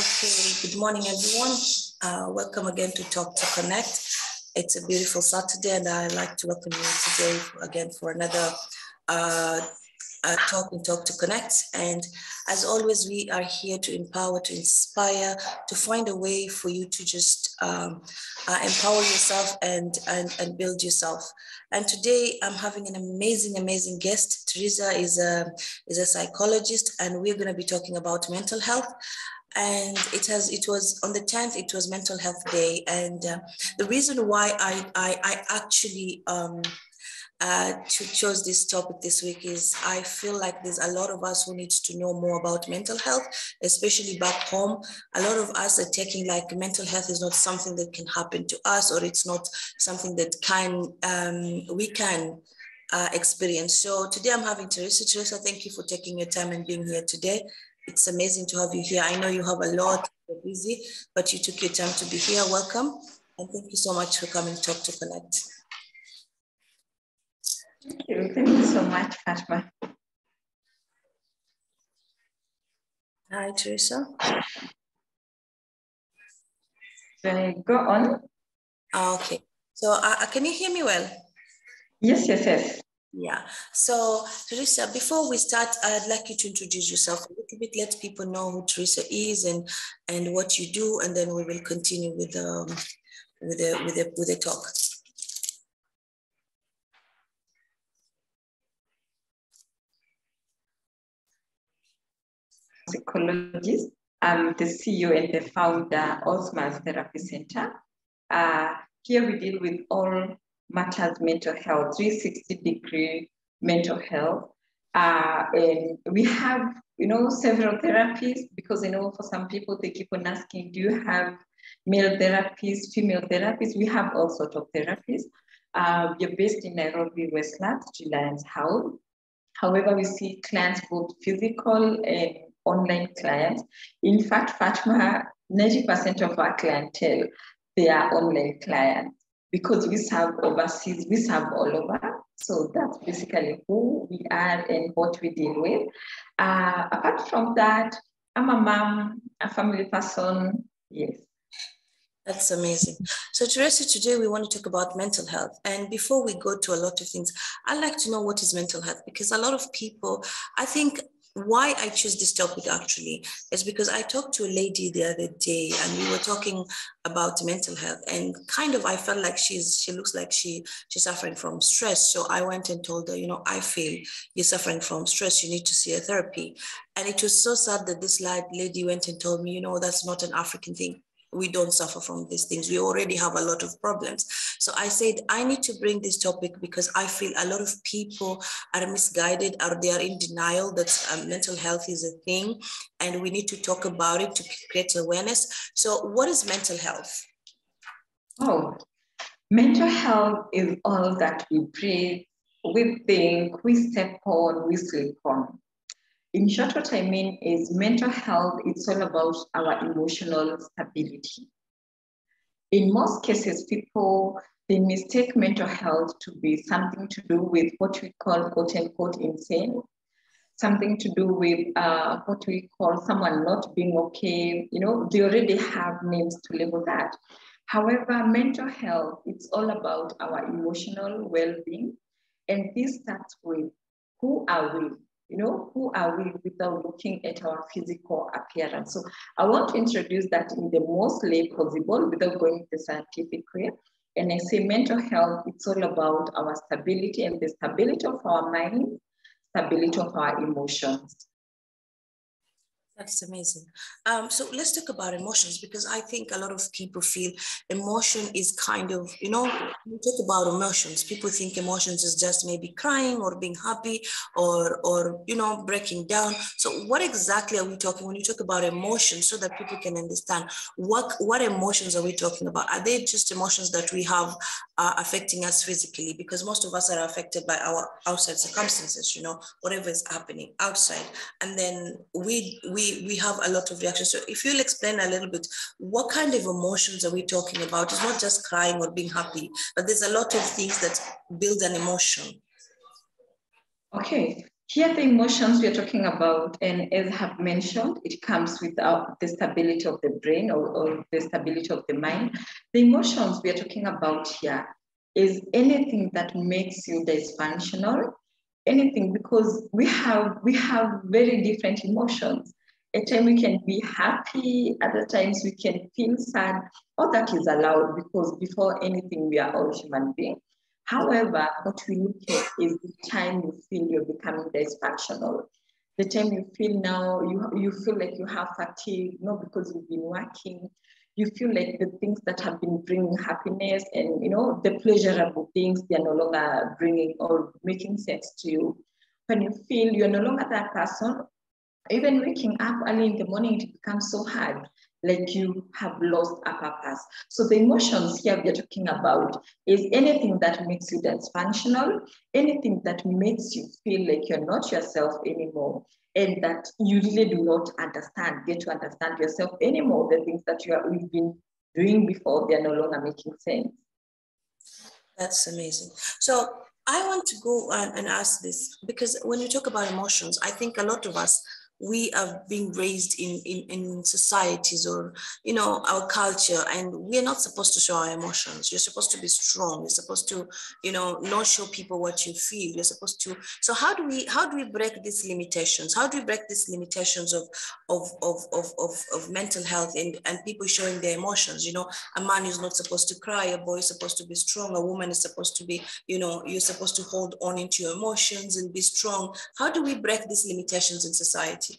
Okay, good morning, everyone. Welcome again to Talk to Connect. It's a beautiful Saturday, and I'd like to welcome you today again for another Talk to Connect. And as always, we are here to empower, to inspire, to find a way for you to just empower yourself and build yourself. And today I'm having an amazing guest. Teresa is a psychologist, and we're going to be talking about mental health. And it was on the 10th, it was Mental Health Day. And the reason why I actually chose this topic this week is I feel like there's a lot of us who needs to know more about mental health, especially back home. A lot of us are taking like mental health is not something that can happen to us, or it's not something that we can experience. So today I'm having Teresa. Teresa, thank you for taking your time and being here today. It's amazing to have you here. I know you have a lot, you're busy, but you took your time to be here. Welcome. And thank you so much for coming to Talk to Connect. Thank you. Thank you so much, Fatma. Hi, Teresa. Can I go on? Okay. So can you hear me well? Yes. Yeah. So, Teresa, before we start, I'd like you to introduce yourself a little bit. Let people know who Teresa is and what you do, and then we will continue with the talk. Psychologist. I'm the CEO and the founder of Osma's Therapy Center. Here we deal with all matters mental health, 360-degree mental health. And we have, several therapies because, for some people, they keep on asking, do you have male therapies, female therapies? We have all sorts of therapies. We're based in Nairobi, Westlands, Reliance House. However, we see clients, both physical and online clients. In fact, Fatma, 90% of our clientele, they are online clients because we serve overseas, we serve all over. So that's basically who we are and what we deal with. Apart from that, I'm a mom, a family person, yes. That's amazing. So Teresa, today we want to talk about mental health. And before we go to a lot of things, I'd like to know what is mental health, because a lot of people, I think why I choose this topic actually is because I talked to a lady the other day and we were talking about mental health, and kind of I felt like she looks like she's suffering from stress. So I went and told her, I feel you're suffering from stress, you need to see a therapy. And it was so sad that this lady went and told me, that's not an African thing. We don't suffer from these things. We already have a lot of problems. So I said, I need to bring this topic because I feel a lot of people are misguided, or they are in denial that mental health is a thing, and we need to talk about it to create awareness. So what is mental health? Oh, mental health is all that we breathe, we think, we step on, we sleep on. In short, what I mean is mental health, it's all about our emotional stability. In most cases, people, they mistake mental health to be something to do with what we call quote unquote insane, something to do with what we call someone not being okay. They already have names to label that. However, mental health, it's all about our emotional well-being. And this starts with who are we? Who are we without looking at our physical appearance? So I want to introduce that in the most lay possible without going the scientific way. And I say mental health, it's all about our stability and the stability of our mind, stability of our emotions. That's amazing. So let's talk about emotions, because I think a lot of people feel emotion is kind of, when we talk about emotions, people think emotions is just maybe crying or being happy or breaking down. So what exactly are we talking when you talk about emotions, so that people can understand what emotions are we talking about? Are they just emotions that we have affecting us physically? Because most of us are affected by our outside circumstances, whatever is happening outside. And then we have a lot of reactions. So if you'll explain a little bit, what kind of emotions are we talking about? It's not just crying or being happy, but there's a lot of things that build an emotion. Okay, Here, the emotions we are talking about, and as I have mentioned, it comes without the stability of the brain or the stability of the mind. The emotions we are talking about here is anything that makes you dysfunctional, anything, because we have very different emotions. At times we can be happy, other times we can feel sad. All that is allowed because before anything, we are all human beings. However, what we look at is the time you feel you're becoming dysfunctional. The time you feel now, you feel like you have fatigue, not because you've been working. You feel like the things that have been bringing happiness and the pleasurable things, they're no longer bringing or making sense to you. When you feel you're no longer that person, even waking up early in the morning, it becomes so hard, like you have lost a purpose. So the emotions here we are talking about is anything that makes you dysfunctional, anything that makes you feel like you're not yourself anymore, and that you really do not get to understand yourself anymore. The things that you've been doing before, they're no longer making sense. That's amazing. So I want to go and ask this because when you talk about emotions, I think a lot of us, we are being raised in societies or our culture, and we're not supposed to show our emotions. You're supposed to be strong. You're supposed to not show people what you feel. You're supposed to. So how do we break these limitations? How do we break these limitations of mental health and people showing their emotions? A man is not supposed to cry. A boy is supposed to be strong. A woman is supposed to be, you're supposed to hold on into your emotions and be strong. How do we break these limitations in society?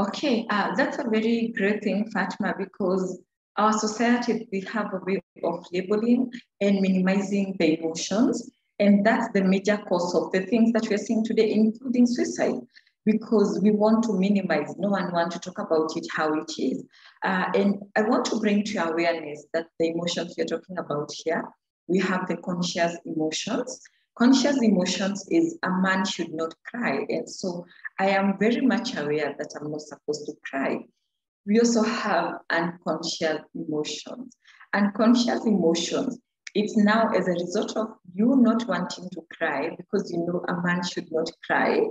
Okay, that's a very great thing, Fatima, because our society, we have a way of labeling and minimizing the emotions. And that's the major cause of the things that we're seeing today, including suicide, because we want to minimize. No one wants to talk about it how it is. And I want to bring to your awareness that the emotions we're talking about here, we have the conscious emotions. Conscious emotions is a man should not cry. And so I am very much aware that I'm not supposed to cry. We also have unconscious emotions. Unconscious emotions, it's now as a result of you not wanting to cry because you know a man should not cry,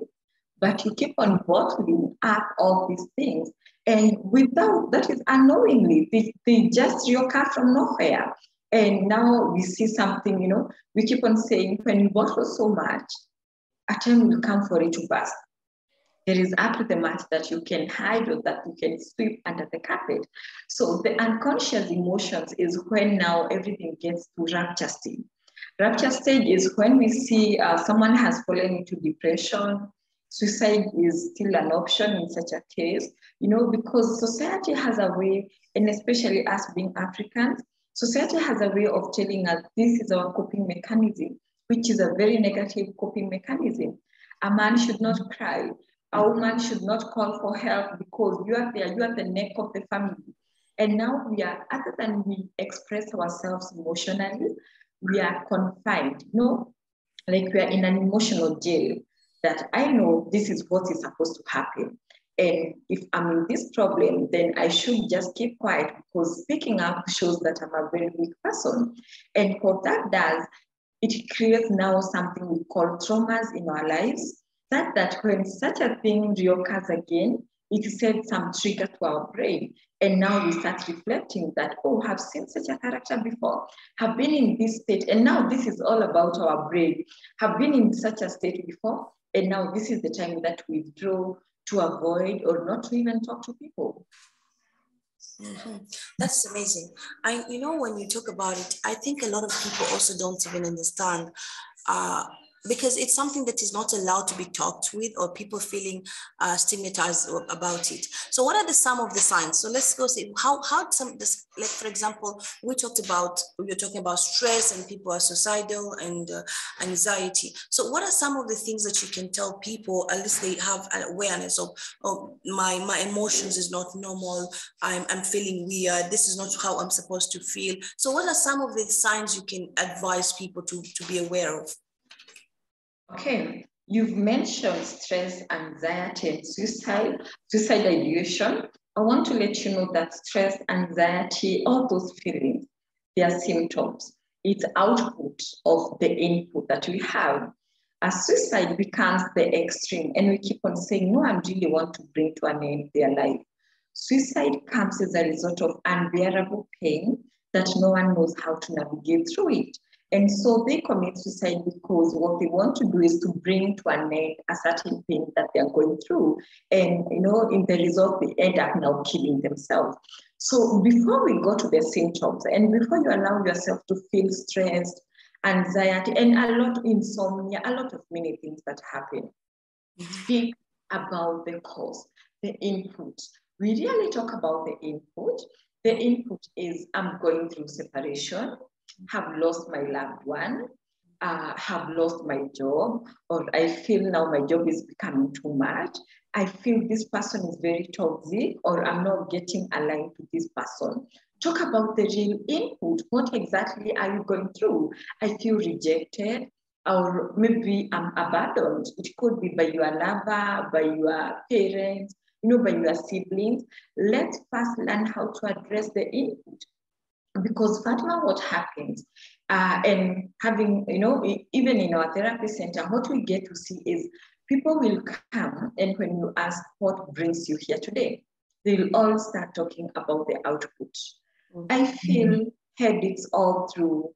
but you keep on bottling up all these things. And without, that is unknowingly, they just reoccur from nowhere. And now we see something, we keep on saying when you bottle so much, a time will come for it to burst. There is up to the much that you can hide or that you can sweep under the carpet. So the unconscious emotions is when now everything gets to rapture stage. Rapture stage is when we see someone has fallen into depression. Suicide is still an option in such a case, because society has a way, and especially us being Africans, society has a way of telling us this is our coping mechanism, which is a very negative coping mechanism. A man should not cry. A woman should not call for help because you are there, you are the neck of the family. And now we are, other than we express ourselves emotionally, we are confined, like we are in an emotional jail that I know this is what is supposed to happen. And if I'm in this problem, then I should just keep quiet because speaking up shows that I'm a very weak person. And what that does, it creates now something we call traumas in our lives, that when such a thing reoccurs again, it sets some trigger to our brain. And now we start reflecting that, oh, I've seen such a character before, have been in this state, and now this is all about our brain, have been in such a state before, and now this is the time that we withdraw to avoid or not to even talk to people. Mm-hmm. That's amazing. When you talk about it, I think a lot of people also don't even understand uh, because it's something that is not allowed to be talked with or people feeling stigmatized about it. So what are some of the signs? So let's go see how some this, like for example, we were talking about stress and people are suicidal and anxiety. So what are some of the things that you can tell people, at least they have an awareness of, oh, my emotions is not normal, I'm feeling weird, this is not how I'm supposed to feel. So what are some of the signs you can advise people to be aware of? Okay, you've mentioned stress, anxiety, and suicide ideation. I want to let you know that stress, anxiety, all those feelings, they are symptoms. It's output of the input that we have. Suicide becomes the extreme, and we keep on saying, no, I really want to bring to an end their life. Suicide comes as a result of unbearable pain that no one knows how to navigate through it. And so they commit suicide because what they want to do is to bring to an end a certain pain that they are going through. And, in the result, they end up now killing themselves. So before we go to the symptoms, and before you allow yourself to feel stressed, anxiety, and a lot of insomnia, a lot of many things that happen, speak about the cause, the input. We really talk about the input. The input is I'm going through separation, have lost my loved one, have lost my job, or I feel now my job is becoming too much. I feel this person is very toxic, or I'm not getting aligned to this person. Talk about the real input. What exactly are you going through? I feel rejected, or maybe I'm abandoned. It could be by your lover, by your parents, by your siblings. Let's first learn how to address the input. Because Fatima, what happens, and having, even in our therapy center, what we get to see is people will come, and when you ask what brings you here today, they'll all start talking about the output. I feel headaches all through,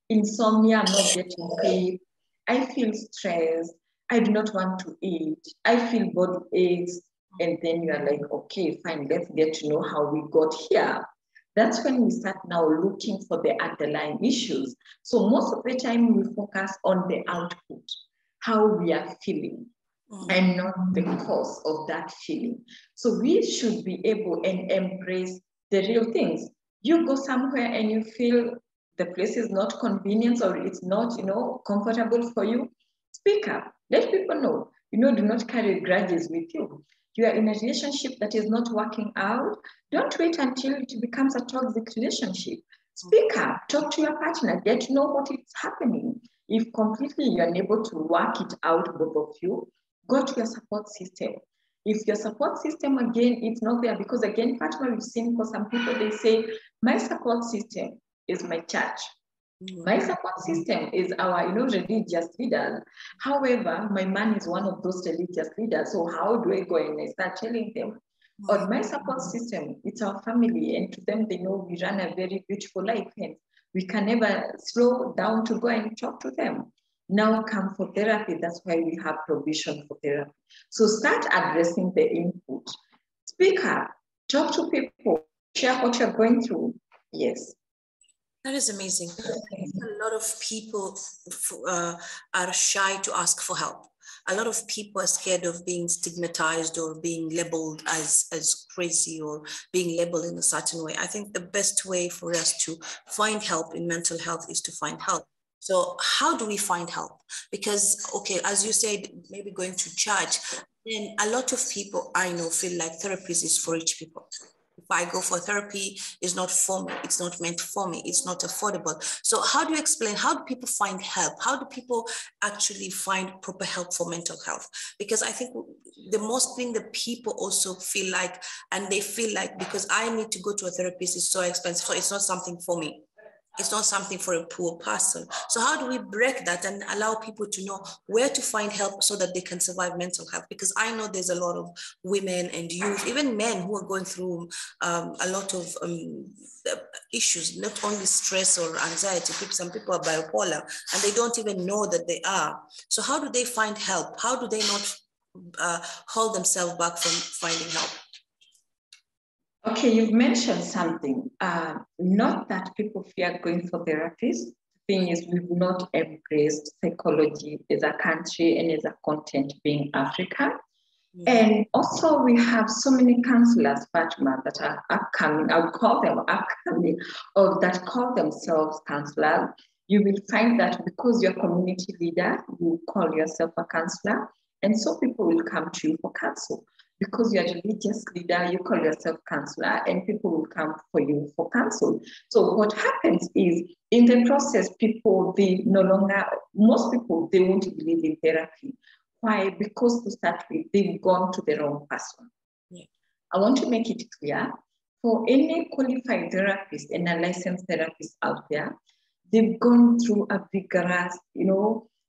insomnia, I'm not getting sleep, I feel stressed, I do not want to eat, I feel body aches, and then you're like, okay, fine, let's get to know how we got here. That's when we start now looking for the underlying issues. So most of the time we focus on the output, how we are feeling, and not the cause of that feeling. So we should be able and embrace the real things. You go somewhere and you feel the place is not convenient, or it's not, comfortable for you, speak up. Let people know. Do not carry grudges with you. You are in a relationship that is not working out. Don't wait until it becomes a toxic relationship. Speak up, talk to your partner, get to know what is happening. If completely you're unable to work it out, both of you, go to your support system. If your support system, again, it's not there, because again, Fatima, we've seen for some people, they say, my support system is my church. My support system is our, religious leaders. However, my man is one of those religious leaders. So how do I go and I start telling them? Or my support system, it's our family. And to them, they know we run a very beautiful life. And we can never slow down to go and talk to them. Now come for therapy. That's why we have provision for therapy. So start addressing the input. Speak up, talk to people, share what you're going through. Yes. That is amazing. A lot of people are shy to ask for help. A lot of people are scared of being stigmatized or being labeled as crazy or being labeled in a certain way. I think the best way for us to find help in mental health is to find help. So how do we find help? Because, okay, as you said, maybe going to church, then a lot of people I know feel like therapy is for rich people. If I go for therapy, it's not for me. It's not meant for me. It's not affordable. So how do you explain, how do people find help? How do people actually find proper help for mental health? Because I think the most thing that people also feel like, and they feel like, because I need to go to a therapist, is so expensive, so it's not something for me. It's not something for a poor person. So how do we break that and allow people to know where to find help so that they can survive mental health? Because I know there's a lot of women and youth, even men, who are going through a lot of issues, not only stress or anxiety. Some people are bipolar and they don't even know that they are. So how do they find help? How do they not hold themselves back from finding help? Okay, you've mentioned something. Not that people fear going for therapists. The thing is, we've not embraced psychology as a country and as a continent, being Africa. And also, we have so many counselors, Fatima, that are upcoming. I would call them upcoming, or that call themselves counselors. You will find that because you're a community leader, you call yourself a counselor, and so people will come to you for counsel. Because you're a religious leader, you call yourself counselor, and people will come for you for counsel. So what happens is, in the process, most people, they won't believe in therapy. Why? Because to start with, they've gone to the wrong person. Yeah. I want to make it clear, for any qualified therapist and a licensed therapist out there, they've gone through a vigorous,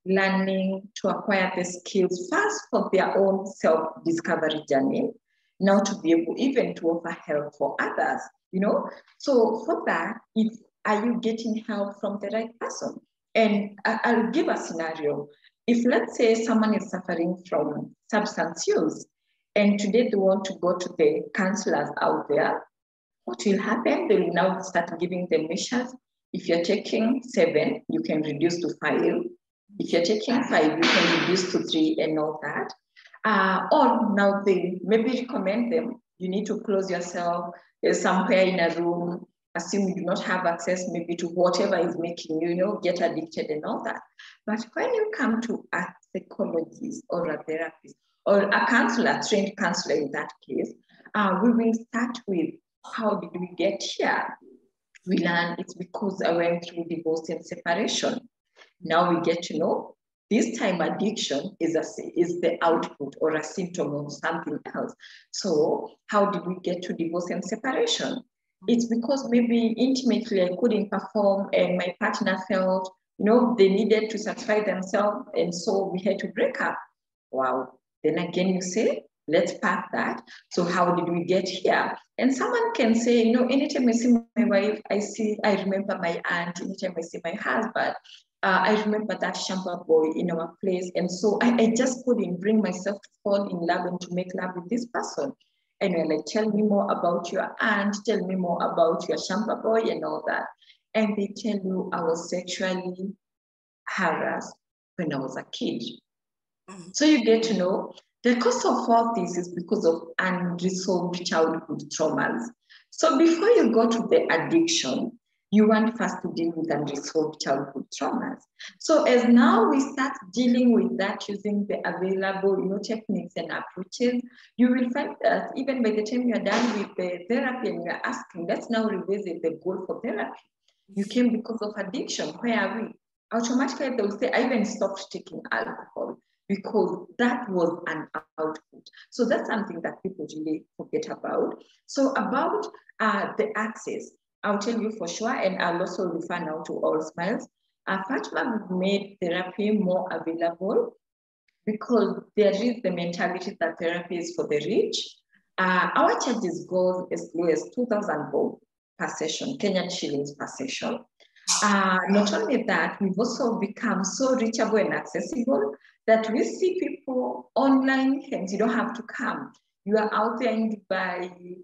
learning to acquire the skills first for their own self-discovery journey, now to be able even to offer help for others, you know? So for that, are you getting help from the right person? And I'll give a scenario. If let's say someone is suffering from substance use, and today they want to go to the counselors out there, what will happen? They will now start giving them measures. If you're taking 7, you can reduce to 5. If you're taking 5, you can reduce to 3 and all that. Or now they maybe recommend them, you need to close yourself somewhere in a room, assume you do not have access maybe to whatever is making you, get addicted and all that. But when you come to a psychologist or a therapist or a counselor, trained counselor in that case, we will start with, how did we get here? We learn it's because I went through divorce and separation. Now we get to know this time addiction is the output or a symptom of something else. So how did we get to divorce and separation? It's because maybe intimately I couldn't perform and my partner felt, they needed to satisfy themselves, and so we had to break up. Wow. Then again, you say, let's pack that. So how did we get here? And someone can say, anytime I see my wife, I remember my aunt. Anytime I see my husband, I remember that shampoo boy in our place. And so I just couldn't bring myself to fall in love and to make love with this person. And you're like, tell me more about your aunt, tell me more about your shampoo boy and all that. And they tell you I was sexually harassed when I was a kid. So you get to know the cause of all this is because of unresolved childhood traumas. So before you go to the addiction, you want first to deal with unresolved childhood traumas. So as now we start dealing with that using the available techniques and approaches, you will find that even by the time you're done with the therapy and you're asking, let's now revisit the goal for therapy. You came because of addiction. Where are we? Automatically they will say, I even stopped taking alcohol, because that was an output. So that's something that people really forget about. So about the access, I'll tell you for sure, and I'll also refer now to All Smiles. Fatima made therapy more available because there is the mentality that therapy is for the rich. Our charges go as low as 2,000 bob per session, Kenyan shillings per session. Not only that, we've also become so reachable and accessible that we see people online, hence you don't have to come. You are out there in Dubai,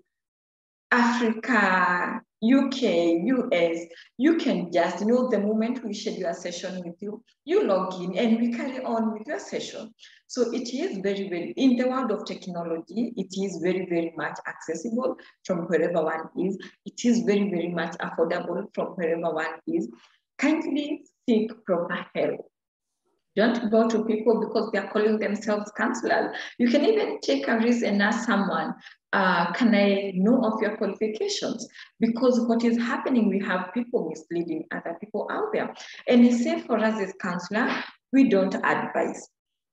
Africa, UK, US, you can just, the moment we schedule a session with you, you log in and we carry on with your session. So it is very, very, in the world of technology, it is very, very much accessible from wherever one is. It is very, very much affordable from wherever one is. Kindly seek proper help. Don't go to people because they're calling themselves counselors. You can even take a risk and ask someone, can I know of your qualifications? Because what is happening, we have people misleading other people out there. And it's safe for us as counselor, we don't advise.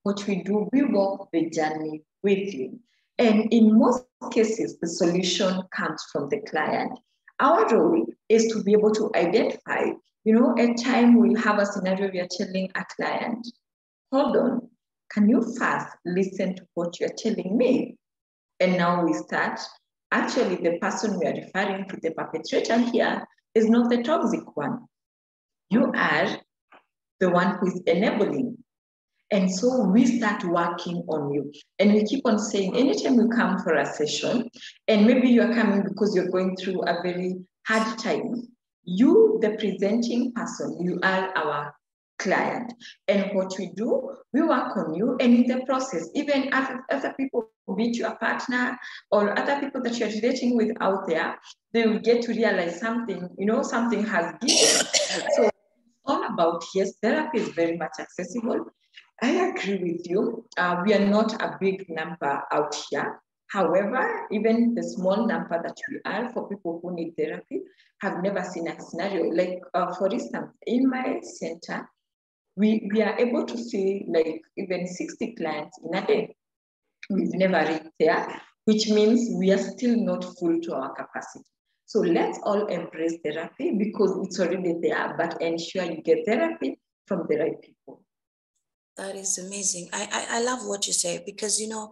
What we do, we walk the journey with you. And in most cases, the solution comes from the client. Our role is to be able to identify, at time we'll have a scenario we are telling a client, hold on, can you first listen to what you're telling me? And now we start. Actually, the person we are referring to, the perpetrator here, is not the toxic one. You are the one who is enabling. And so we start working on you. And we keep on saying, anytime you come for a session, and maybe you're coming because you're going through a very hard time, you, the presenting person, you are our client. And what we do, we work on you. And in the process, even after other people meet your partner or other people that you're relating with out there, they will get to realize something, something has given. So it's all about, yes, therapy is very much accessible. I agree with you. We are not a big number out here. However, even the small number that we are for people who need therapy have never seen a scenario. Like, for instance, in my center, we are able to see like even 60 clients in a day. We've never reached there, which means we are still not full to our capacity. So let's all embrace therapy because it's already there, but ensure you get therapy from the right people. That is amazing. I love what you say because, you know,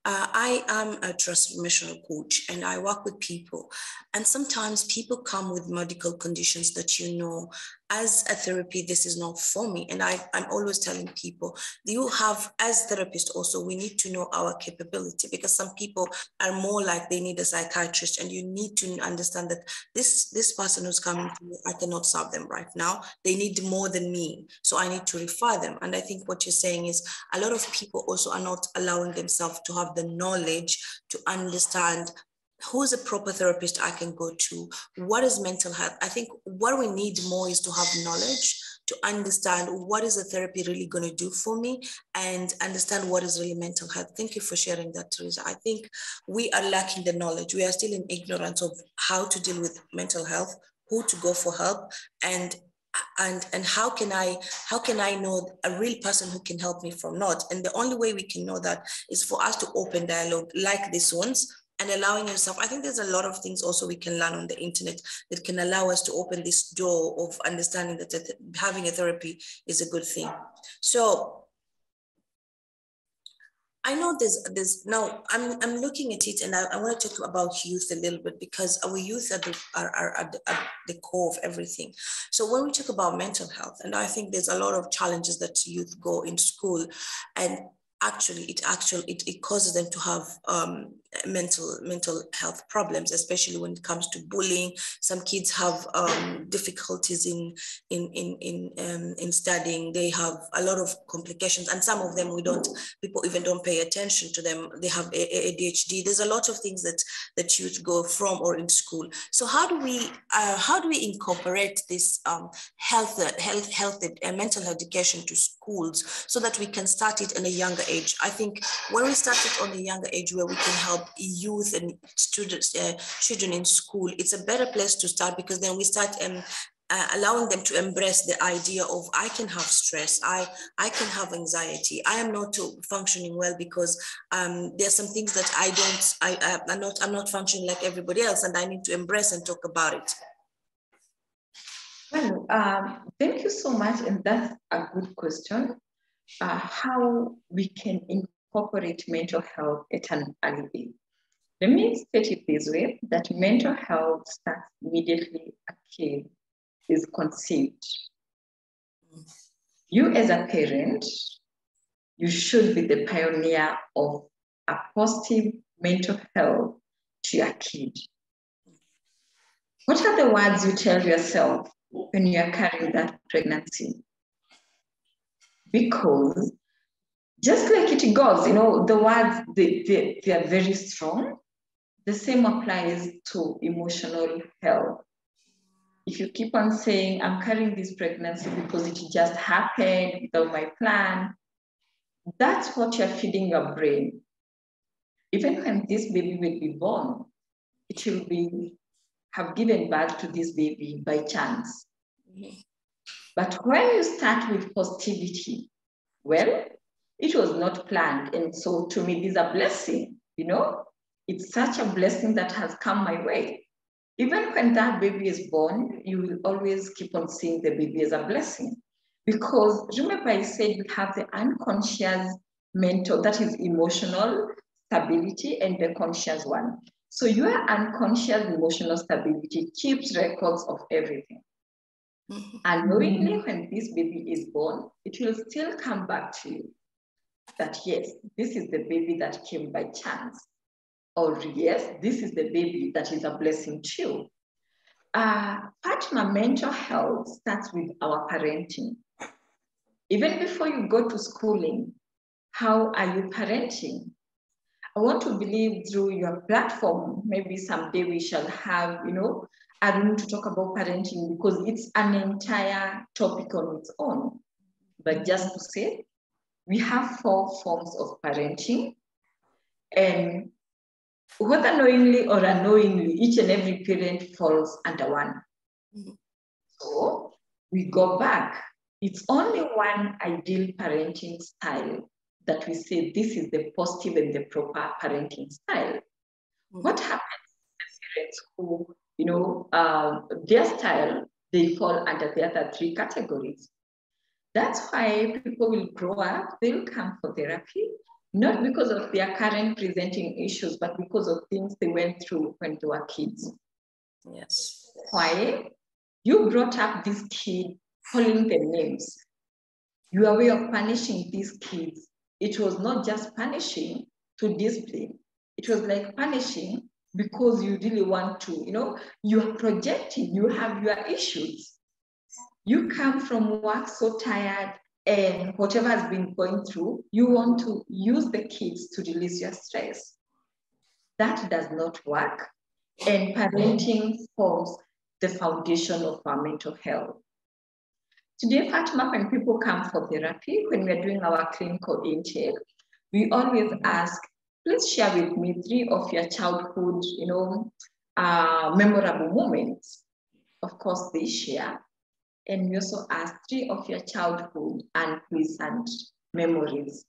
I am a transformational coach and I work with people. And sometimes people come with medical conditions that, you know, as a therapy, this is not for me. And I'm always telling people, you have, as therapists also, we need to know our capability because some people are more like they need a psychiatrist and you need to understand that this person who's coming to me, I cannot serve them right now. They need more than me. So I need to refer them. And I think what you're saying is a lot of people also are not allowing themselves to have the knowledge to understand who's a proper therapist I can go to, what is mental health. I think what we need more is to have knowledge to understand what is the therapy really going to do for me and understand what is really mental health. Thank you for sharing that, Teresa. I think we are lacking the knowledge. We are still in ignorance of how to deal with mental health, who to go for help, and how can I know a real person who can help me from not. And the only way we can know that is for us to open dialogue like this ones and allowing yourself. I think there's a lot of things also we can learn on the internet that can allow us to open this door of understanding that having a therapy is a good thing. So I know there's now I'm looking at it and I want to talk about youth a little bit because our youth are at the core of everything. So when we talk about mental health, and I think there's a lot of challenges that youth go in school, and it causes them to have mental health problems, especially when it comes to bullying. Some kids have difficulties in studying. They have a lot of complications, and some of them people even don't pay attention to them. They have ADHD. There's a lot of things that youth go from or in school. So how do we incorporate this mental health education to schools so that we can start it in a younger age? I think when we start it on a younger age where we can help youth and students, children in school, it's a better place to start because then we start allowing them to embrace the idea of I can have stress, I can have anxiety, I am not functioning well because there's some things that I'm not functioning like everybody else, and I need to embrace and talk about it. Well, thank you so much, and that's a good question. How we can incorporate mental health at an early age. Let me state it this way, that mental health starts immediately a kid is conceived. You as a parent, you should be the pioneer of a positive mental health to your kid. What are the words you tell yourself when you are carrying that pregnancy? Because just like it goes, you know, the words, they are very strong. The same applies to emotional health. If you keep on saying, I'm carrying this pregnancy because it just happened without my plan, that's what you're feeding your brain. Even when this baby will be born, it will have given birth to this baby by chance. Mm-hmm. But when you start with positivity, well, it was not planned. And so to me, this is a blessing, you know? It's such a blessing that has come my way. Even when that baby is born, you will always keep on seeing the baby as a blessing. Because remember I said we have the unconscious mental, that is emotional stability, and the conscious one. So your unconscious emotional stability keeps records of everything. Mm-hmm. And knowingly when this baby is born, it will still come back to you that yes, this is the baby that came by chance. Or yes, this is the baby that is a blessing to you. Partner mental health starts with our parenting. Even before you go to schooling, how are you parenting? I want to believe through your platform, maybe someday we shall have, you know, a room to talk about parenting because it's an entire topic on its own. But just to say, we have 4 forms of parenting, and whether knowingly or unknowingly, each and every parent falls under one. Mm-hmm. So we go back. It's only one ideal parenting style that we say this is the positive and the proper parenting style. Mm-hmm. What happens to parents who, you know, their style, they fall under the other 3 categories? That's why people will grow up, they will come for therapy, not because of their current presenting issues, but because of things they went through when they were kids. Yes. Why? You brought up this kid, calling them names. Your way of punishing these kids, it was not just punishing to discipline. It was like punishing because you really want to, you are projecting, you have your issues. You come from work so tired, and whatever has been going through, you want to use the kids to release your stress. That does not work. And parenting forms the foundation of our mental health. Today, Fatima, when people come for therapy, when we're doing our clinical intake, we always ask, please share with me 3 of your childhood, memorable moments. Of course, they share. And we also ask 3 of your childhood unpleasant memories.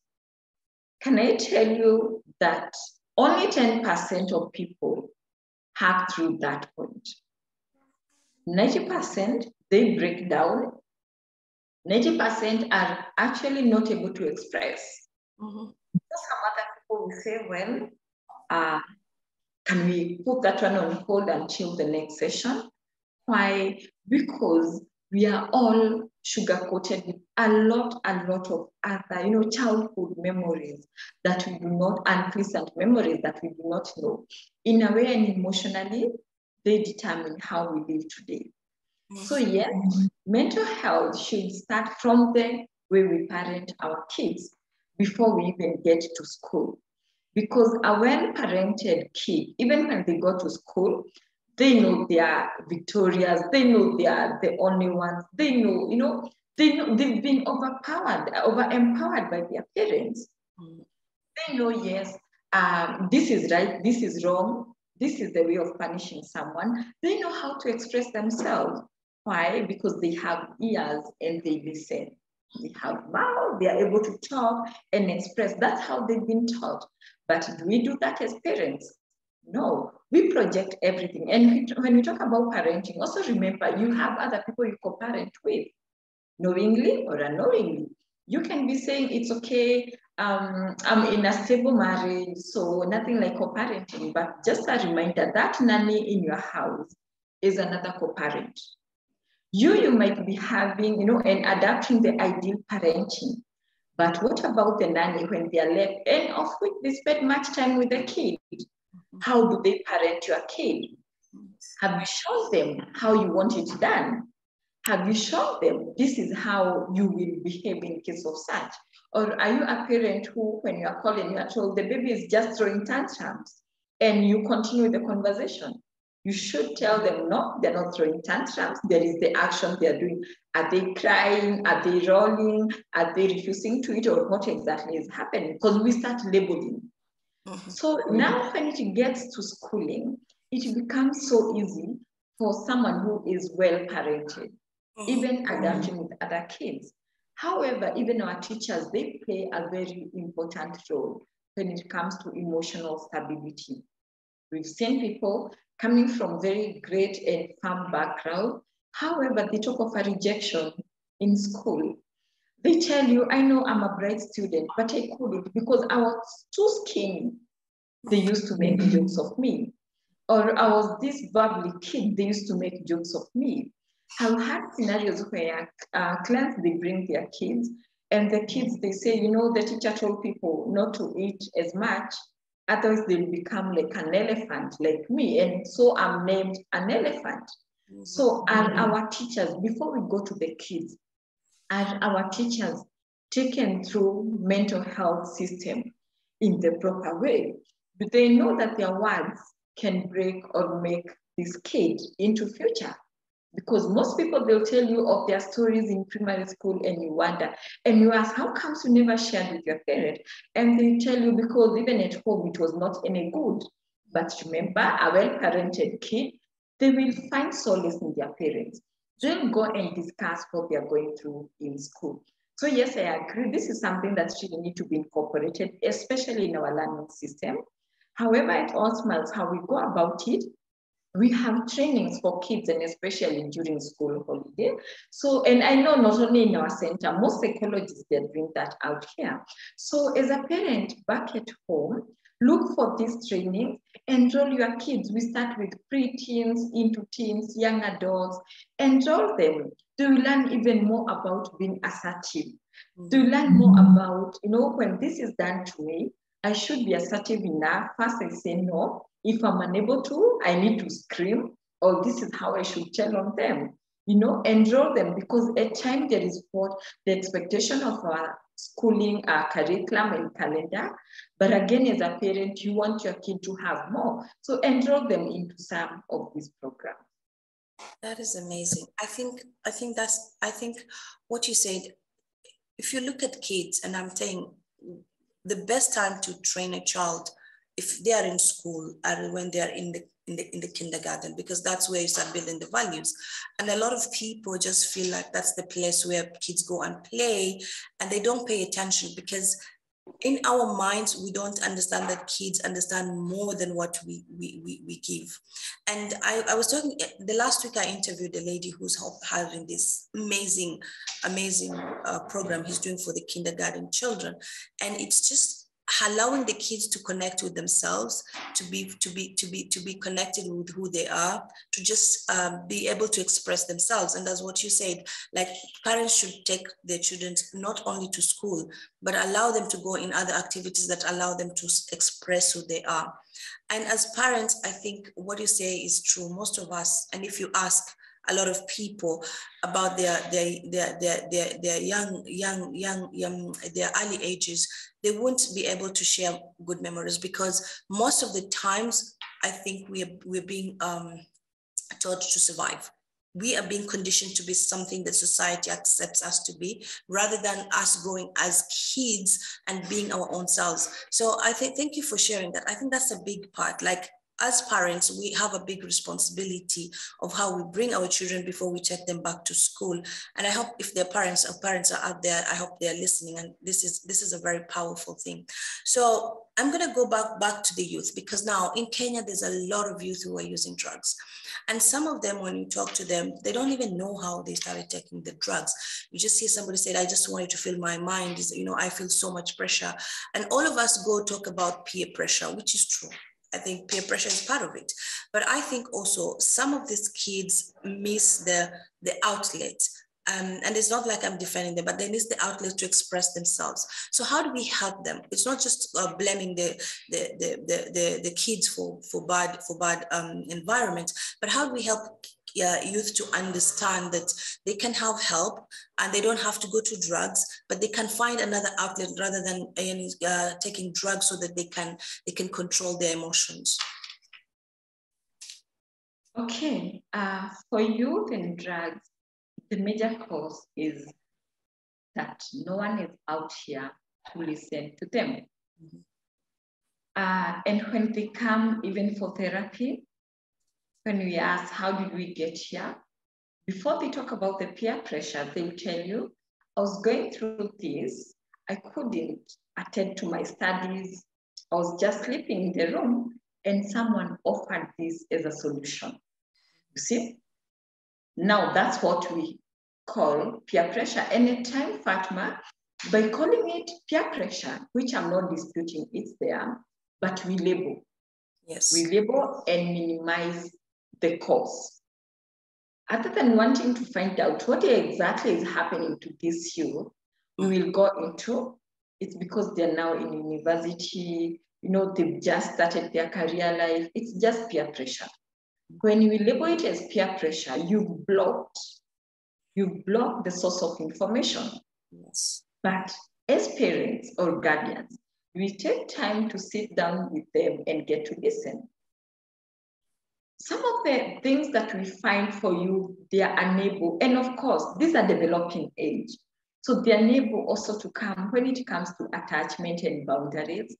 Can I tell you that only 10% of people have through that point? 90%, they break down. 90% are actually not able to express. Mm-hmm. Some other people will say, well, can we put that one on hold until the next session? Why? Because we are all sugar-coated with a lot of other, childhood memories that we do not, unpleasant memories that we do not know. In a way and emotionally, they determine how we live today. So yes, mental health should start from the way we parent our kids before we even get to school. Because a well-parented kid, even when they go to school, they know they are victorious, they know they are the only ones, they know, they've been over-empowered by their parents. They know, yes, this is right, this is wrong, this is the way of punishing someone. They know how to express themselves. Why? Because they have ears and they listen. They have mouth, they are able to talk and express. That's how they've been taught. But do we do that as parents? No, we project everything. And when we talk about parenting, also remember you have other people you co-parent with, knowingly or unknowingly. You can be saying it's okay, I'm in a stable marriage, so nothing like co-parenting, but just a reminder that nanny in your house is another co-parent. You might be having, and adapting the ideal parenting. But what about the nanny when they are left and of which they spend much time with the kid? How do they parent your kid? Have you shown them how you want it done? Have you shown them this is how you will behave in case of such? Or are you a parent who, when you are calling, you are told the baby is just throwing tantrums and you continue the conversation? You should tell them, no, they're not throwing tantrums. There is the action they're doing. Are they crying? Are they rolling? Are they refusing to eat? Or what exactly is happening? Because we start labeling. So now when it gets to schooling, it becomes so easy for someone who is well parented, even adapting with other kids. However, even our teachers, they play a very important role when it comes to emotional stability. We've seen people coming from very great and firm background. However, they talk of a rejection in school. They tell you, I know I'm a bright student, but I couldn't because I was too skinny. They used to make jokes of me. Or I was this bubbly kid, they used to make jokes of me. I've had scenarios where clients, they bring their kids and the kids, they say, the teacher told people not to eat as much, otherwise they'll become like an elephant like me. And so I'm named an elephant. So are our teachers, before we go to the kids, are our teachers taken through mental health system in the proper way? Do they know that their words can break or make this kid into future? Because most people, they'll tell you of their stories in primary school and you wonder, and you ask, how comes you never shared with your parent? And they tell you because even at home, it was not any good. But remember, a well-parented kid, they will find solace in their parents. They'll go and discuss what they're going through in school. So yes, I agree. This is something that really needs to be incorporated, especially in our learning system. However, it all smells how we go about it. We have trainings for kids, and especially during school holiday. So, and I know not only in our center, most psychologists, they're doing that out here. So as a parent back at home, look for these trainings, enroll your kids. We start with pre-teens, into teens, young adults, enroll them. They will learn even more about being assertive. They will learn more about, when this is done to me, I should be assertive enough. First, I say no. If I'm unable to, I need to scream, or this is how I should tell on them. Enroll them, because at times there is what the expectation of our schooling, our curriculum and calendar. But again, as a parent, you want your kid to have more. So enroll them into some of these programs. That is amazing. I think what you said, if you look at kids, and I'm saying the best time to train a child, if they are in school, are when they are in the kindergarten, because that's where you start building the values. And a lot of people just feel like that's the place where kids go and play, and they don't pay attention, because in our minds, we don't understand that kids understand more than what we give. And I was talking, the last week I interviewed a lady who's having this amazing program he's doing for the kindergarten children. And it's just allowing the kids to connect with themselves, to be connected with who they are, to just be able to express themselves. And that's what you said, like parents should take their children not only to school, but allow them to go in other activities that allow them to express who they are. And as parents, I think what you say is true. Most of us, and if you ask a lot of people about their their early ages, they won't be able to share good memories, because most of the times I think we're being taught to survive. We are being conditioned to be something that society accepts us to be, rather than us growing as kids and being our own selves. So I think, thank you for sharing that. I think that's a big part. Like, as parents, we have a big responsibility of how we bring our children before we take them back to school. And I hope if their parents are out there, I hope they're listening. And this is a very powerful thing. So I'm going to go back to the youth, because now in Kenya, there's a lot of youth who are using drugs. And some of them, when you talk to them, they don't even know how they started taking the drugs. You just hear somebody say, I just wanted to feel my mind. I feel so much pressure. And all of us go talk about peer pressure, which is true. I think peer pressure is part of it. But I think also some of these kids miss the outlet. And it's not like I'm defending them, but they miss the outlet to express themselves. So how do we help them? It's not just blaming the kids for bad environment, but how do we help youth to understand that they can have help and they don't have to go to drugs, but they can find another outlet rather than taking drugs, so that they can control their emotions. Okay, for youth and drugs, the major cause is that no one is out here to listen to them. Mm-hmm. And when they come even for therapy, when we ask, how did we get here? Before they talk about the peer pressure, they will tell you, I was going through this, I couldn't attend to my studies, I was just sleeping in the room, and someone offered this as a solution. You see? Now that's what we call peer pressure. And at time, Fatma, by calling it peer pressure, which I'm not disputing, it's there, but we label. Yes. We label and minimize the cause. Other than wanting to find out what exactly is happening to this youth, we will go into it's because they're now in university, they've just started their career life. It's just peer pressure. When we label it as peer pressure, you block the source of information. Yes. But as parents or guardians, we take time to sit down with them and get to listen. Some of the things that we find for you, they are unable, and of course, these are developing age. So they are unable also to come when it comes to attachment and boundaries.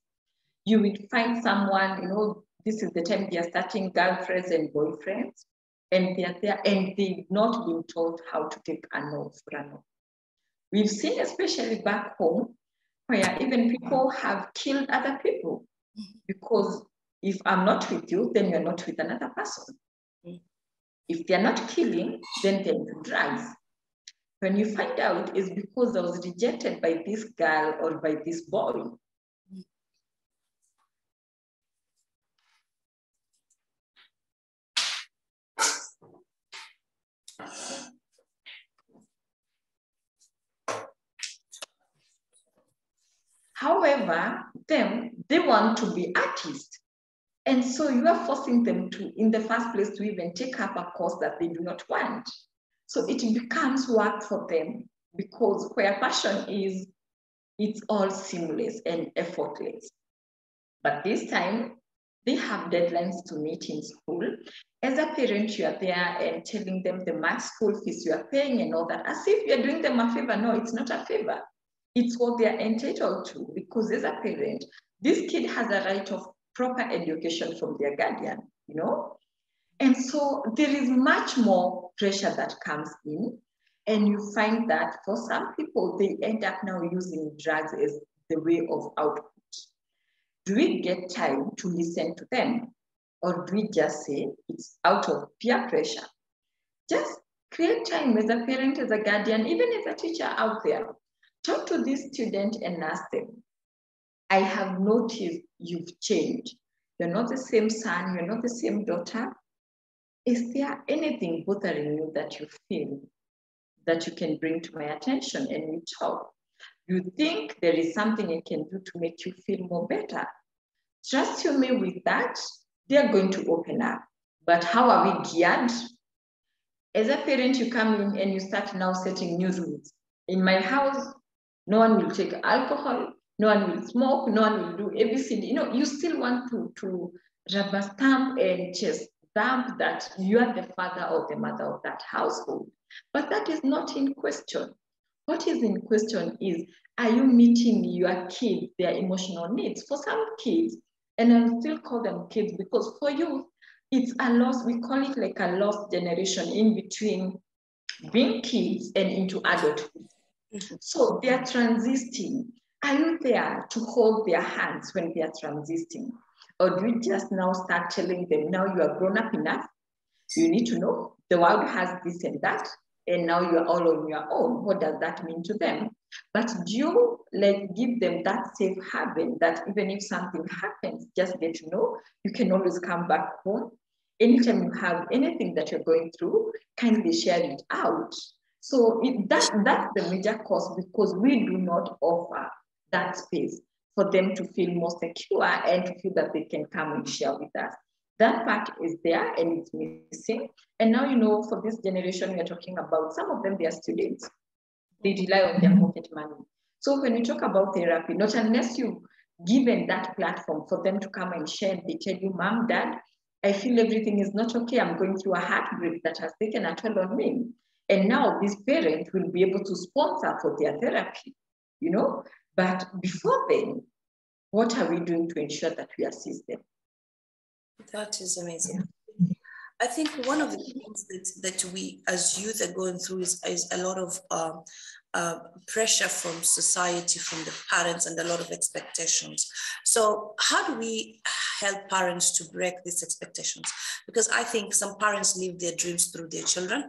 You will find someone, this is the time they are starting girlfriends and boyfriends, and they are there and they've not been taught how to take a no for a no. We've seen, especially back home, where even people have killed other people because if I'm not with you, then you're not with another person. If they're not killing, then they're into drugs. When you find out, it's because I was rejected by this girl or by this boy. However, they want to be artists. And so you are forcing them to, in the first place, to even take up a course that they do not want. So it becomes work for them, because where passion is, it's all seamless and effortless. But this time, they have deadlines to meet in school. As a parent, you are there and telling them the max school fees you are paying and all that, as if you're doing them a favor. No, it's not a favor. It's what they're entitled to, because as a parent, this kid has a right of proper education from their guardian, you know? And so there is much more pressure that comes in. And you find that for some people, they end up now using drugs as the way of output. Do we get time to listen to them? Or do we just say it's out of peer pressure? Just create time as a parent, as a guardian, even as a teacher out there. Talk to this student and ask them, I have noticed you've changed. You're not the same son, you're not the same daughter. Is there anything bothering you that you feel that you can bring to my attention? And we talk. You think there is something I can do to make you feel more better? Trust you me with that, they're going to open up. But how are we geared? As a parent, you come in and you start now setting new rules. In my house, no one will take alcohol, no one will smoke, no one will do ABCD. You know, you still want to rubber stamp and just stamp that you are the father or the mother of that household. But that is not in question. What is in question is, are you meeting your kids, their emotional needs? For some kids, and I'll still call them kids because for you, it's a loss, we call it like a lost generation in between being kids and into adulthood. So they are transiting. Are you there to hold their hands when they are transiting? Or do you just now start telling them, now you are grown up enough, you need to know the world has this and that, and now you are all on your own. What does that mean to them? But do you like give them that safe haven that even if something happens, just get to know you can always come back home. Anytime you have anything that you're going through, kindly share it out. So that's the major cause, because we do not offer that space for them to feel more secure and to feel that they can come and share with us. That part is there and it's missing. And now, you know, for this generation we are talking about, some of them, they are students. They rely on their pocket money. So when we talk about therapy, not unless you've given that platform for them to come and share, they tell you, Mom, Dad, I feel everything is not okay. I'm going through a heartbreak that has taken a toll on me. And now this parent will be able to sponsor for their therapy, you know? But before then, what are we doing to ensure that we assist them? That is amazing. I think one of the things that we as youth are going through is a lot of pressure from society, from the parents, and a lot of expectations. So how do we help parents to break these expectations? Because I think some parents live their dreams through their children.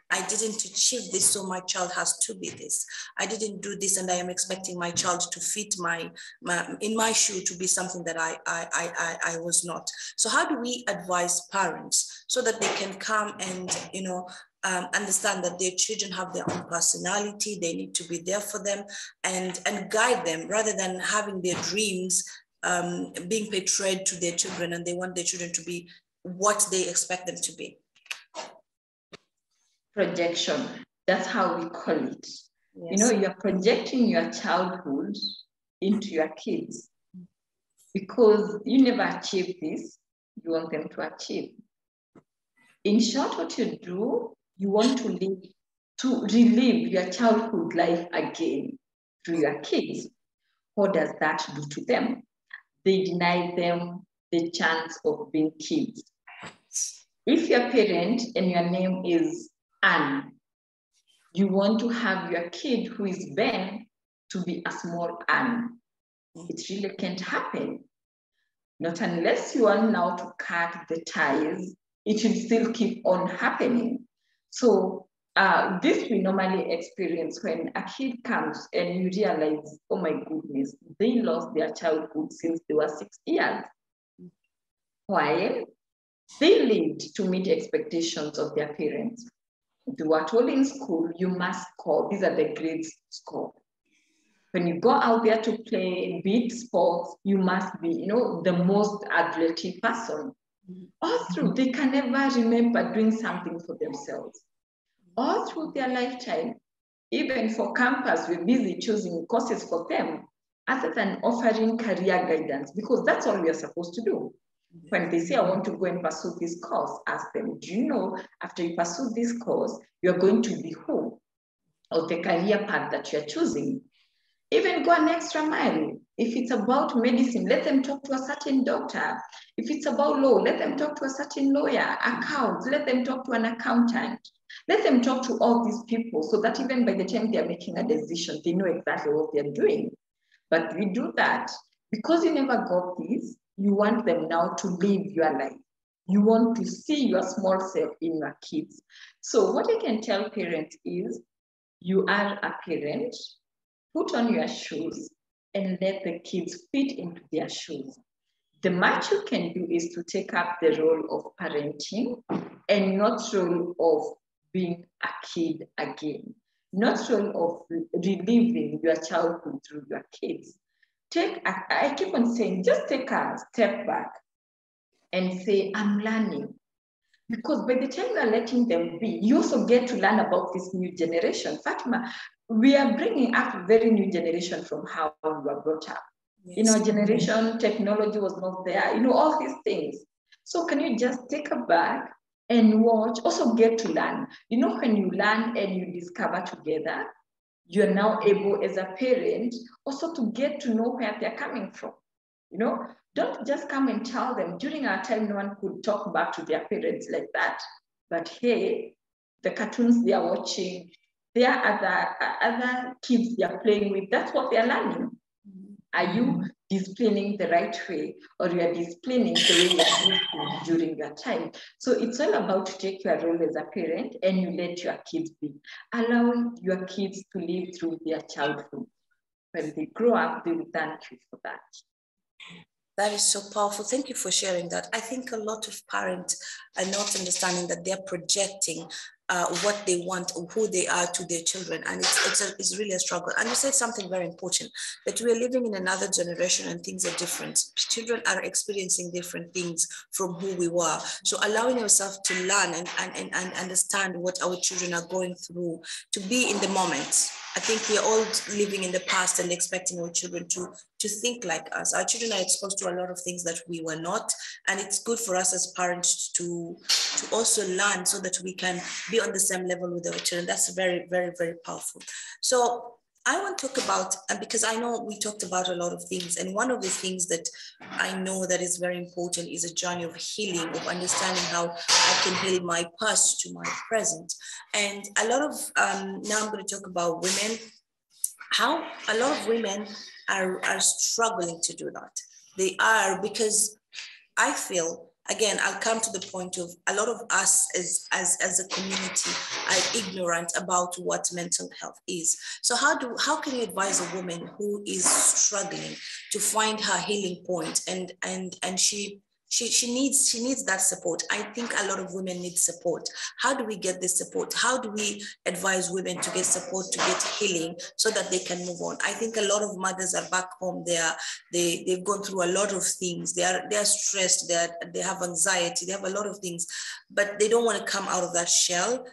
I didn't achieve this, so my child has to be this. I didn't do this, and I am expecting my child to fit in my shoe to be something that I was not. So how do we advise parents so that they can come and understand that their children have their own personality, they need to be there for them and guide them, rather than having their dreams being portrayed to their children, and they want their children to be what they expect them to be? Projection, that's how we call it. Yes. You know, you're projecting your childhood into your kids because you never achieved this, you want them to achieve. In short, what you do, you want to relive your childhood life again through your kids. What does that do to them? They deny them the chance of being kids. If you're a parent and your name is Anne, you want to have your kid who is Ben to be a small Anne. It really can't happen. Not unless you want now to cut the ties it should still keep on happening. So this we normally experience when a kid comes and you realize, oh my goodness, they lost their childhood since they were 6 years. Why? They lived to meet expectations of their parents. They were told in school, you must score. These are the grades score. When you go out there to play, beat sports, you must be, the most athletic person. All through, they can never remember doing something for themselves. All through their lifetime, even for campus, we're busy choosing courses for them other than offering career guidance, because that's all we are supposed to do. When they say, I want to go and pursue this course, ask them, do you know, after you pursue this course, you're going to be who? Or the career path that you're choosing. Even go an extra mile. If it's about medicine, let them talk to a certain doctor. If it's about law, let them talk to a certain lawyer. Accounts, let them talk to an accountant. Let them talk to all these people so that even by the time they're making a decision, they know exactly what they're doing. But we do that because you never got this. You want them now to live your life. You want to see your small self in your kids. So what I can tell parents is, you are a parent, put on your shoes and let the kids fit into their shoes. The much you can do is to take up the role of parenting and not role of being a kid again, not role of reliving your childhood through your kids. I keep on saying, just take a step back and say, I'm learning. Because by the time you are letting them be, you also get to learn about this new generation. Fatima, we are bringing up a very new generation from how we were brought up. Yes. In our generation, technology was not there, all these things. So can you just take a back and watch, also get to learn. When you learn and you discover together, you're now able as a parent also to get to know where they're coming from. Don't just come and tell them. During our time, no one could talk back to their parents like that. But hey, the cartoons they are watching, there are other kids they are playing with. That's what they are learning. Are you disciplining the right way, or you are disciplining the way you're supposed to during your time? So it's all about to take your role as a parent and you let your kids be. Allow your kids to live through their childhood. When they grow up, they will thank you for that. That is so powerful. Thank you for sharing that. I think a lot of parents are not understanding that they're projecting what they want, who they are to their children. And it's really a struggle. And you said something very important, that we are living in another generation and things are different. Children are experiencing different things from who we were. So allowing yourself to learn and understand what our children are going through, to be in the moment. I think we are all living in the past and expecting our children to think like us. Our children are exposed to a lot of things that we were not. And it's good for us as parents to also learn so that we can be on the same level with our children. That's very, very, very powerful. So I want to talk about, because I know we talked about a lot of things, and one of the things that I know that is very important is a journey of healing, of understanding how I can heal my past to my present. And a lot of, now I'm going to talk about women, how a lot of women are struggling to do that. They are, because I feel, again, I'll come to the point of a lot of us as a community are ignorant about what mental health is. So how can you advise a woman who is struggling to find her healing point, and she needs that support? I think a lot of women need support. How do we get this support? How do we advise women to get support, to get healing, so that they can move on? I think a lot of mothers are back home. They've gone through a lot of things. They are stressed. They have anxiety. They have a lot of things, but they don't want to come out of that shell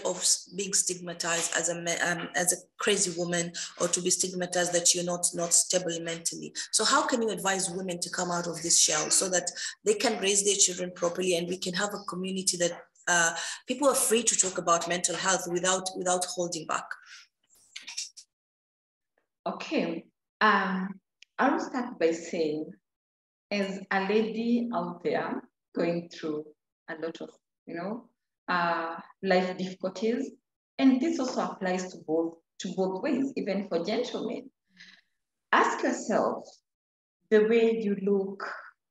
of being stigmatized as a crazy woman, or to be stigmatized that you're not stable mentally. So how can you advise women to come out of this shell so that they can raise their children properly, and we can have a community that people are free to talk about mental health without holding back? Okay. I'll start by saying, as a lady out there going through a lot of, life difficulties, and this also applies to both ways, even for gentlemen. Ask yourself, the way you look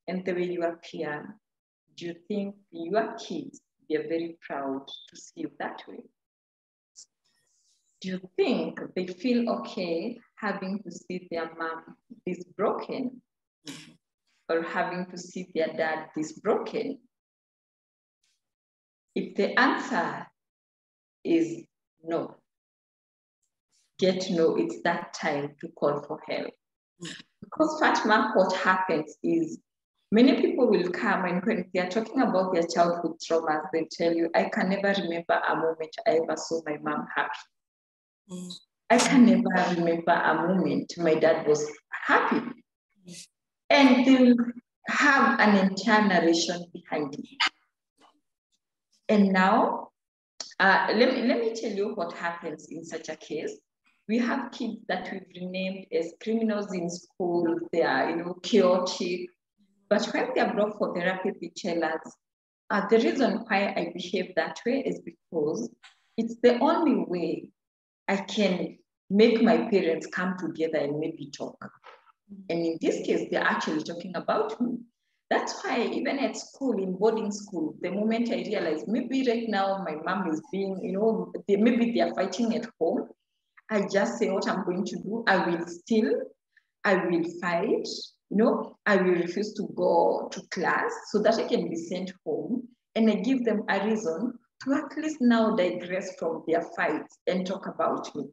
and the way you appear, Do you think your kids, they're very proud to see you that way? Do you think they feel okay having to see their mom this broken or having to see their dad this broken? If the answer is no, get to know it's that time to call for help. Because Fatima, what happens is many people will come and when they are talking about their childhood traumas, they tell you, I can never remember a moment I ever saw my mom happy. I can never remember a moment my dad was happy. And they'll have an entire narration behind it. And now, let me tell you what happens in such a case. We have kids that we've renamed as criminals in school. They are, chaotic. But when they are brought for therapy, they tell us, the reason why I behave that way is because it's the only way I can make my parents come together and maybe talk. And in this case, they're actually talking about me. That's why even at school, in boarding school, the moment I realized maybe right now my mom is being, maybe they are fighting at home, I just say what I'm going to do. I will fight, I will refuse to go to class so that I can be sent home. And I give them a reason to at least now digress from their fights and talk about me.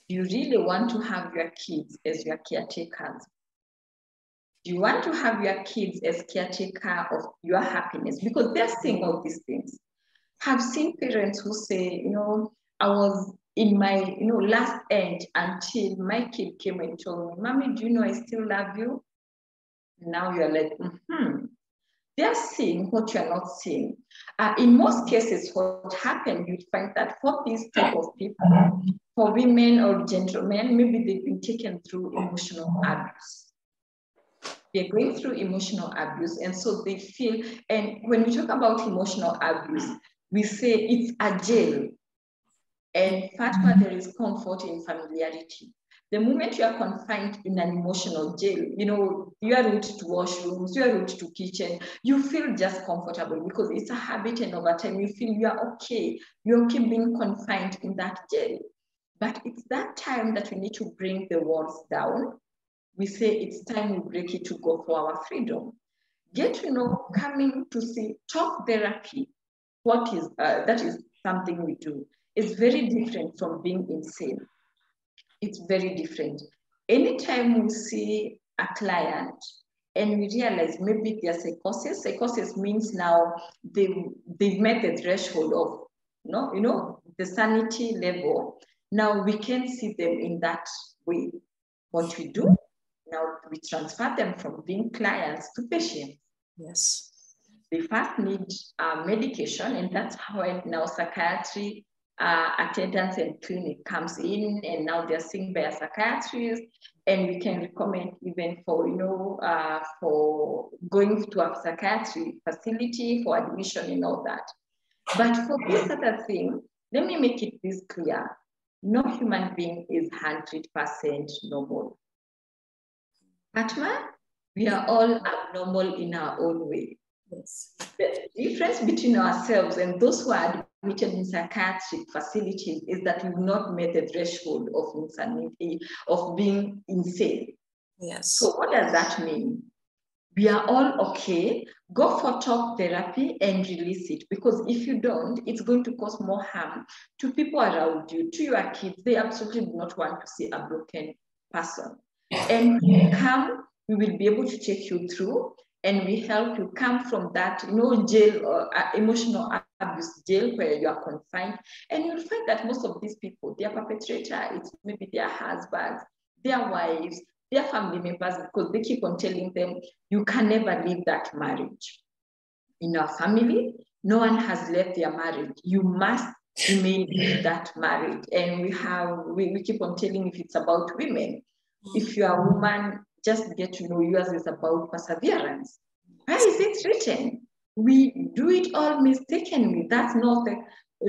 Do you really want to have your kids as your caretakers? Do you want to have your kids as caretaker of your happiness? Because they're saying all these things. I've seen parents who say, I was in my, last end until my kid came and told me, Mommy, do you know I still love you? Now you're like, They're seeing what you're not seeing. In most cases, what happened, you find that for these type of people, for women or gentlemen, maybe they've been taken through emotional abuse. They're going through emotional abuse, and so they feel, and when we talk about emotional abuse, we say it's a jail. And Fatma, there is comfort in familiarity. The moment you are confined in an emotional jail, you are route to washrooms, you are route to kitchen, you feel just comfortable because it's a habit, and over time you feel you're okay being confined in that jail. But it's that time that we need to bring the walls down. We say it's time we break it to go for our freedom. Get to know, coming to see talk therapy, that is something we do. It's very different from being insane. It's very different. Anytime we see a client and we realize maybe their psychosis means now they've met the threshold of the sanity level. Now we can see them in that way. What we do, now we transfer them from being clients to patients. Yes. They first need medication, and that's how now psychiatry attendance and clinic comes in, and now they're seen by a psychiatrist, and we can recommend even for for going to a psychiatry facility for admission and all that. But for this other thing, let me make it this clear: no human being is 100% normal. Atma, we are all abnormal in our own way. Yes. The difference between ourselves and those who are admitted in psychiatric facilities is that we've not met the threshold of insanity, of being insane. Yes. So what does that mean? We are all okay. Go for talk therapy and release it, because if you don't, it's going to cause more harm to people around you, to your kids. They absolutely do not want to see a broken person. And when you come, we will be able to take you through, and we help you come from that, jail or emotional abuse jail where you are confined. And you'll find that most of these people, their perpetrator, it's maybe their husbands, their wives, their family members, because they keep on telling them, you can never leave that marriage. In our family, no one has left their marriage. You must remain in that marriage. And we keep on telling, if it's about women, if you are a woman, just get to know yours is about perseverance. Why is it written? We do it all mistakenly. That's not the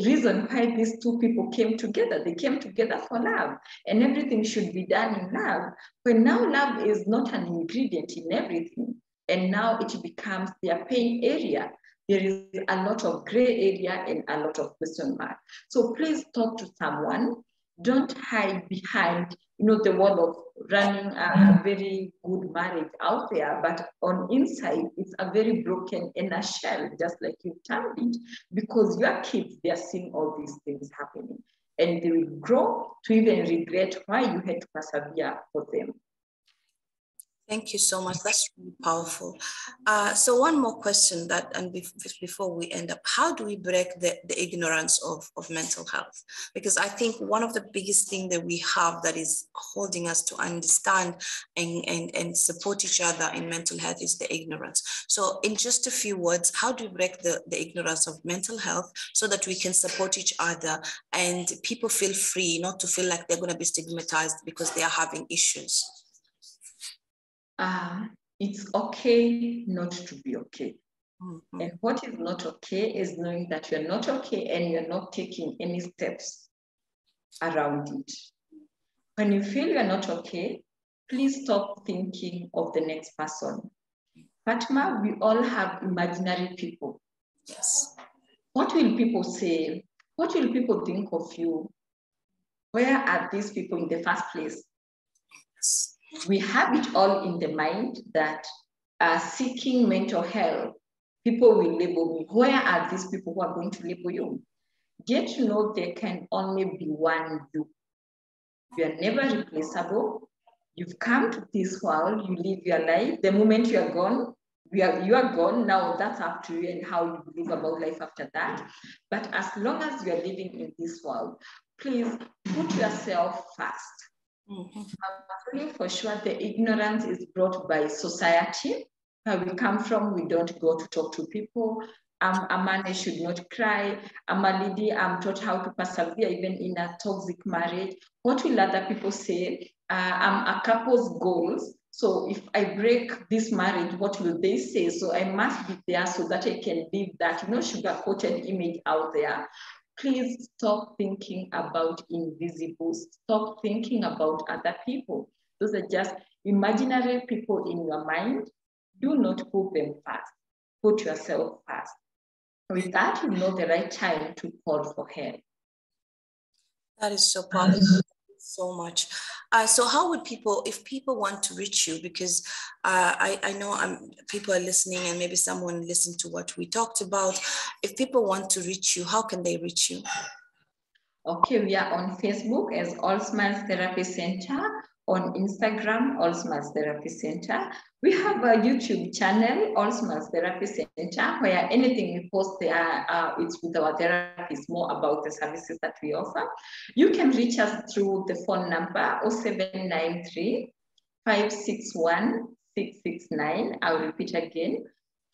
reason why these two people came together. They came together for love, and everything should be done in love. But now love is not an ingredient in everything. and now it becomes their pain area. There is a lot of gray area and a lot of question mark. So please talk to someone. Don't hide behind, the wall of running a very good marriage out there, but on inside, it's a very broken inner shell, just like you termed it, because your kids, they're seeing all these things happening, and they will grow to even regret why you had to persevere for them. Thank you so much. That's really powerful. So one more question before we end up, how do we break the ignorance of mental health? Because I think one of the biggest things that we have that is holding us to understand and support each other in mental health is the ignorance. So in just a few words, how do we break the ignorance of mental health so that we can support each other and people feel free not to feel like they're going to be stigmatized because they are having issues? It's okay not to be okay. Mm-hmm. And what is not okay is knowing that you're not okay and you're not taking any steps around it. When you feel you're not okay, please stop thinking of the next person. Fatima, we all have imaginary people. Yes. What will people say? What will people think of you? Where are these people in the first place? Yes. We have it all in the mind that seeking mental health, people will label me. Where are these people who are going to label you? Get to know there can only be one you. You are never replaceable. You've come to this world, you live your life. The moment you are gone, you are gone. Now that's up to you and how you live about life after that. But as long as you are living in this world, please put yourself first. Mm-hmm. For sure, the ignorance is brought by society. Where we come from, we don't go to talk to people. A man should not cry. I'm a lady, I'm taught how to persevere even in a toxic marriage. What will other people say? I'm a couple's goals. So if I break this marriage, what will they say? So I must be there so that I can live that, sugar-coated image out there. Please stop thinking about invisibles. Stop thinking about other people. Those are just imaginary people in your mind. Do not put them first. Put yourself first. With that, you know the right time to call for help. That is so powerful. So much. So how would people, if people want to reach you, because I know people are listening and maybe someone listened to what we talked about. If people want to reach you, how can they reach you? Okay, we are on Facebook as All Smiles Therapy Center, on Instagram, All Smiles Therapy Center. We have a YouTube channel, All Smiles Therapy Center, where anything we post there, it's with our therapists, more about the services that we offer. You can reach us through the phone number 0793 561 669. I'll repeat again,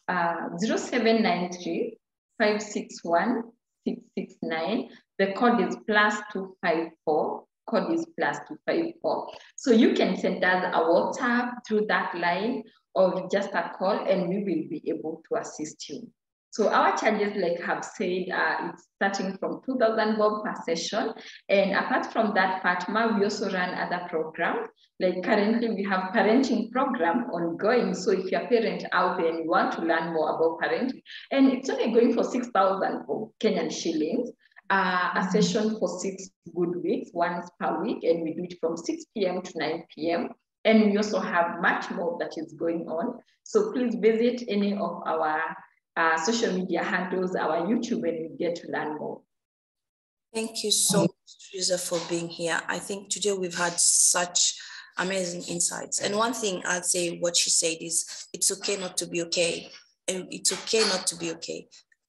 0793 561 669. The code is +254. Code is +254. So you can send us a WhatsApp through that line or just a call and we will be able to assist you. So our charges, like I have said, it's starting from 2,000 bob per session. And apart from that, Fatima, we also run other programs. Like currently we have parenting program ongoing. So if you're a parent out there and you want to learn more about parenting, and it's only going for 6,000 Kenyan shillings, a session for 6 good weeks, once per week, and we do it from 6 p.m. to 9 p.m. And we also have much more that is going on. So please visit any of our social media handles, our YouTube, and you get to learn more. Thank you so much, Teresa, for being here. I think today we've had such amazing insights. And one thing I'd say, what she said is, it's okay not to be okay. And it's okay not to be okay.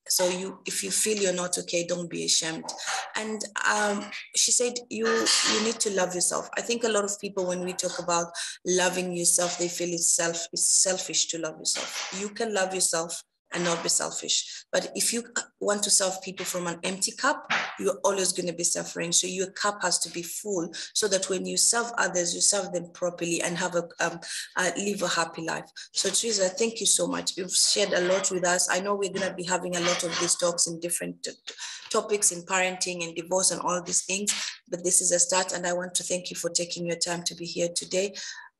So if you feel you're not okay, don't be ashamed. And she said, you need to love yourself. I think a lot of people, when we talk about loving yourself, they feel it's selfish to love yourself. You can love yourself and not be selfish. But if you want to serve people from an empty cup, you're always going to be suffering. So your cup has to be full so that when you serve others, you serve them properly and have live a happy life. So Teresa, thank you so much. You've shared a lot with us. I know we're going to be having a lot of these talks in different topics in parenting and divorce and all these things, but this is a start. And I want to thank you for taking your time to be here today.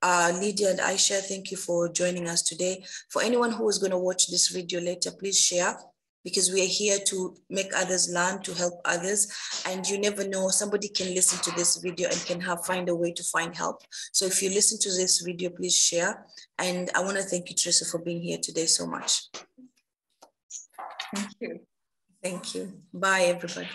Lydia and Aisha, thank you for joining us today. For anyone who is going to watch this video later, please share, because we are here to make others learn, to help others. And you never know, somebody can listen to this video and can find a way to find help. So if you listen to this video, please share. And I want to thank you, Teresa, for being here today so much. Thank you. Thank you. Bye, everybody.